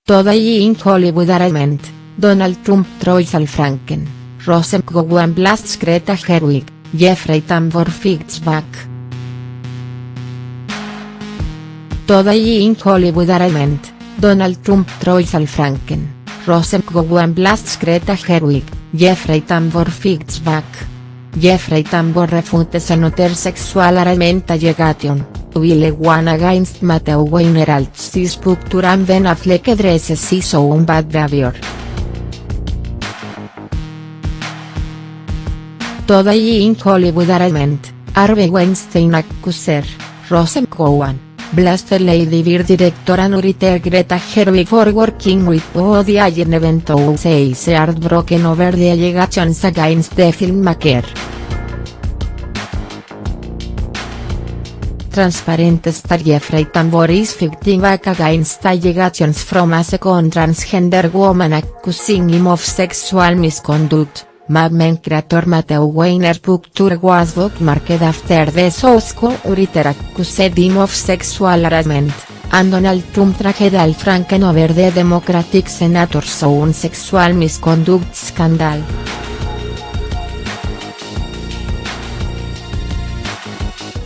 Today in Hollywood Arraignment, Donald Trump Troy Franken, Rosenkow blasts Greta Gerwig, Jeffrey Tambor fights back. Today in Hollywood Arraignment, Donald Trump Troy Franken, Rosenkow blasts Greta Gerwig, Jeffrey Tambor fights back. Jeffrey Tambor refutes another sexual arraignment allegation, while one against Matthew Weiner his picture and Ben Affleck addresses his own bad behavior. Today in Hollywood Arraignment, Harvey Weinstein accuser, Rosenkow, blasted Lady Bird director and writer Greta Gerwig for working with Woody Allen even though she is heartbroken over the allegations against the filmmaker. Transparent star Jeffrey Tambor is fighting back against allegations from a second transgender woman accusing him of sexual misconduct. Mad Men creator Matthew Weiner's picture was bookmarked after the show's co-writer accused him of sexual harassment, and Donald Trump dragged Al Franken over the Democratic senator's own sexual misconduct scandal.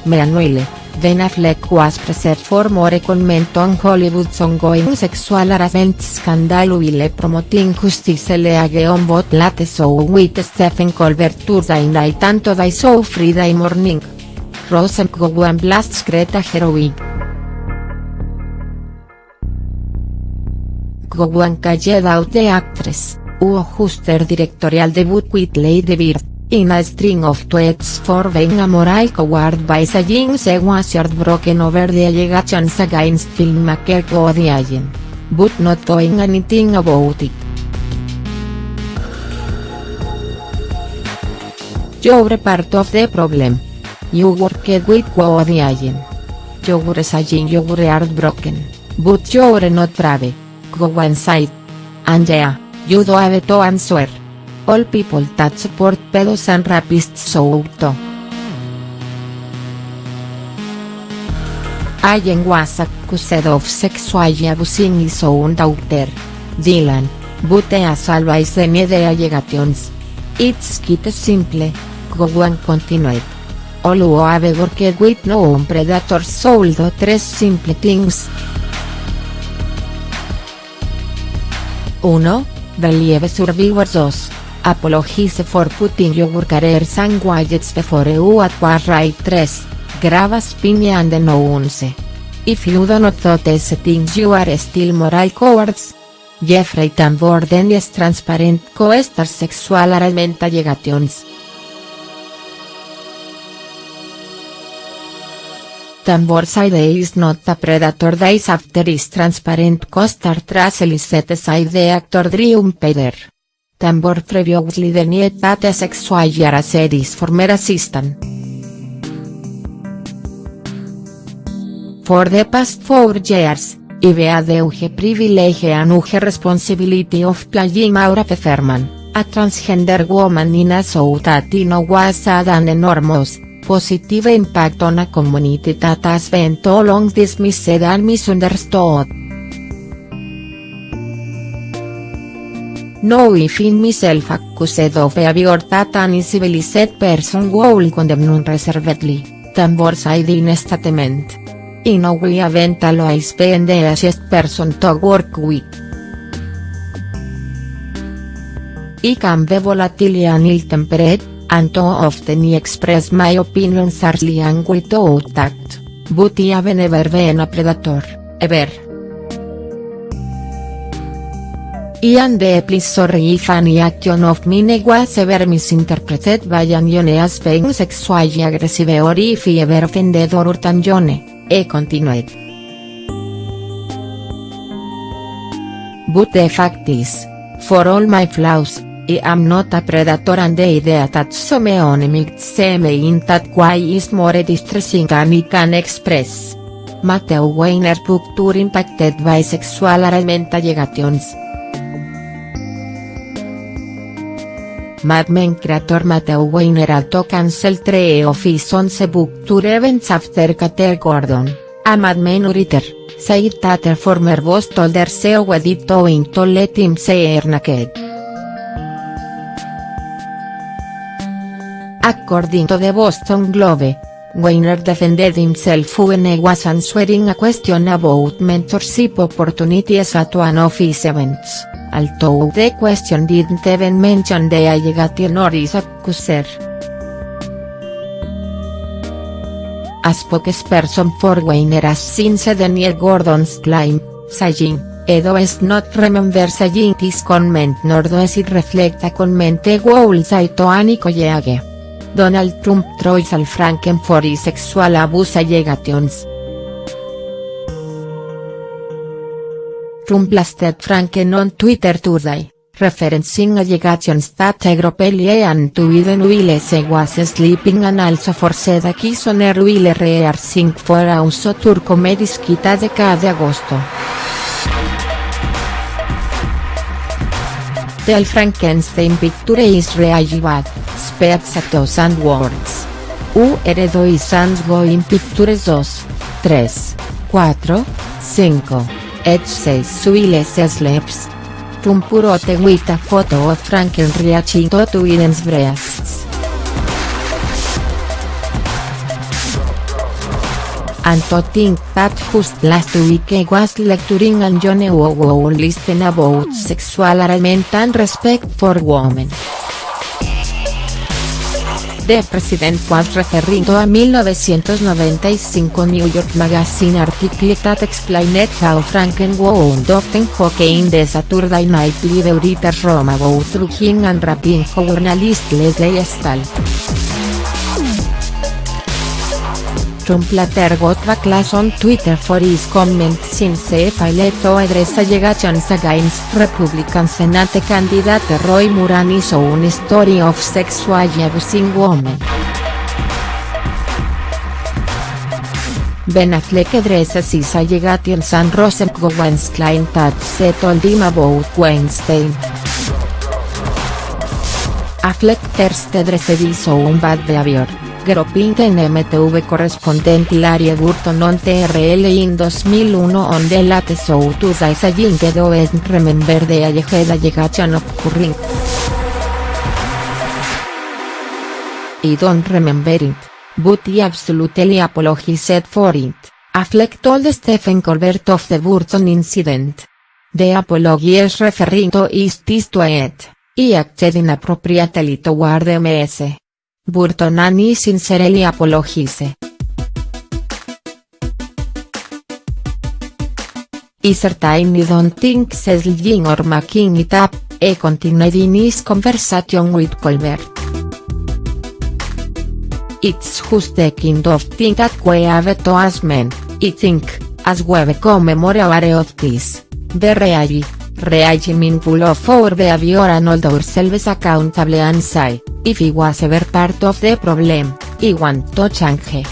Meanwhile, Ben Affleck was present for more comment on Hollywood's ongoing sexual harassment scandal while promoting Justice League on both late show with Stephen Colbert Thursday night and Today Show Friday morning. Rosenkow blasts Greta Gerwig. Gowan called out the actress, who just her directorial debut with Lady Bird, in a string of tweets for being a moral coward by saying she was heartbroken over the allegations against filmmaker Woody Allen, but not doing anything about it. "You're part of the problem. You worked with Woody Allen. You're saying you're heartbroken, but you're not brave," Gowan said. "And yeah, you do have to answer. All people that support pedos and rapists should too." Allen was accused of sexually abusing his own daughter, Dylan, but he has always denied the allegations. "It's quite simple," Gowan continued. "All who have worked with known predators should do three simple things. 1. Believe survivors. 2. Apologize for putting your careers and wages before you at war. 3. Grab a spin and denounce. If you do not do these things you are still moral cowards." Jeffrey Tambor denies transparent co-star sexual harassment allegations. Tambor said he is not a predator days after his transparent co-star Tracey set aside the actor Drew Pader. Tambor previously denied that he sexually harassed his former assistant. "For the past 4 years, I've had the privilege and the responsibility of playing Maura Pfefferman, a transgender woman in a show that I know has had an enormous, positive impact on a community that has been too long dismissed and misunderstood. Now I find myself accused of behavior that an uncivilized person would condemn unreservedly," Tambor said in a statement. "I know I haven't always been the easiest person to work with. I can be volatile and ill-tempered, and too often I express my opinions harshly and without tact, but I have never been a predator, ever. I am deeply sorry if any action of mine was ever misinterpreted by anyone as being sexually aggressive or if I ever offended or hurt anyone," he continued. "But the fact is, for all my flaws, I am not a predator and the idea that someone might see me in that way is more distressing than I can express." Matthew Weiner's picture impacted by sexual harassment allegations. Mad Men creator Matthew Weiner had to cancel 3 of his 11 picture events after Kate Gordon, a Mad Men writer, Said Tater former boss told her CEO edito into let him say her naked. According to the Boston Globe, Weiner defended himself when he was answering a question about mentorship opportunities at one of his events, although the question didn't even mention the allegation or his accuser. A spokesperson for Weiner has since denied Gordon's claim, saying, "He does not remember saying this comment nor does it reflect a comment he would say to any colleague." Donald Trump tries al Franken for his sexual abuse allegations. Trump blasted Franken on Twitter today, referencing allegations that he groped and to Biden while he was sleeping and also forced a kiss on her while rehearsing for a uso tour comedy skit a de agosto. The Frankenstein picture is really bad, speaks a thousand words. Heredó y Sans Going Pictures 2, 3, 4, 5, 6 Suiles Sleeps. Trump wrote with a photo of Franken reaching to Biden's breasts. And to think that just last week I was lecturing on John Ewing listen about sexual harassment and respect for women. The president was referring to a 1995 New York Magazine article that explained how Franken would often joke in the Saturday Night Live writer's room about drugging and raping journalist Leslie Stahl. Trump later got backlash on Twitter for his comments since he failed to address allegations against Republican Senate candidate Roy Moore and his own story of sexually abusing women. Ben Affleck addresses his allegations and Rosenberg's claim that she told him about Weinstein. Affleck first addressed his own bad behavior, groping the MTV correspondent Larry Burton on TRL in 2001 on the late show today saying he doesn't remember the alleged allegation occurring. "I don't remember it, but he absolutely apologized for it," Affleck told Stephen Colbert of the Burton incident. "The apology is referring to his tweet. He acted inappropriately toward MS. Burton and he sincerely apologize. I certainly don't think she's lying or making it up," he continued in his conversation with Colbert. "It's just the kind of thing that we have to as men, I think, as we become more aware of this, the really mindful of our behavior and hold ourselves accountable and say, if I was ever part of the problem, I want to change.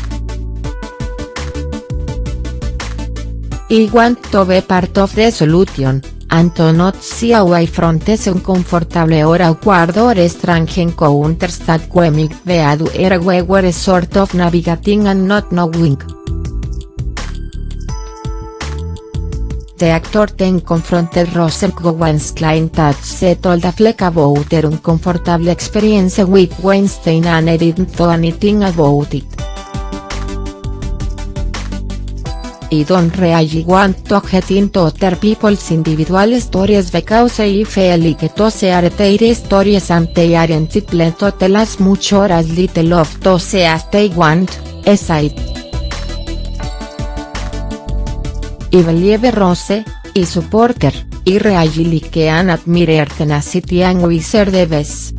I want to be part of the solution, and to not see away from the uncomfortable or awkward or strange encounters that we might be where we were sort of navigating and not knowing." The actor then confronted Rosenberg's claim that she told Affleck about her uncomfortable experience with Weinstein and he didn't do anything about it. "I don't really want to get into other people's individual stories because I feel like those are their stories and they aren't entitled to tell as much or as little of those as they want," he said. "I believe Rose, I support her, I really can admire her tenacity and wish her the best."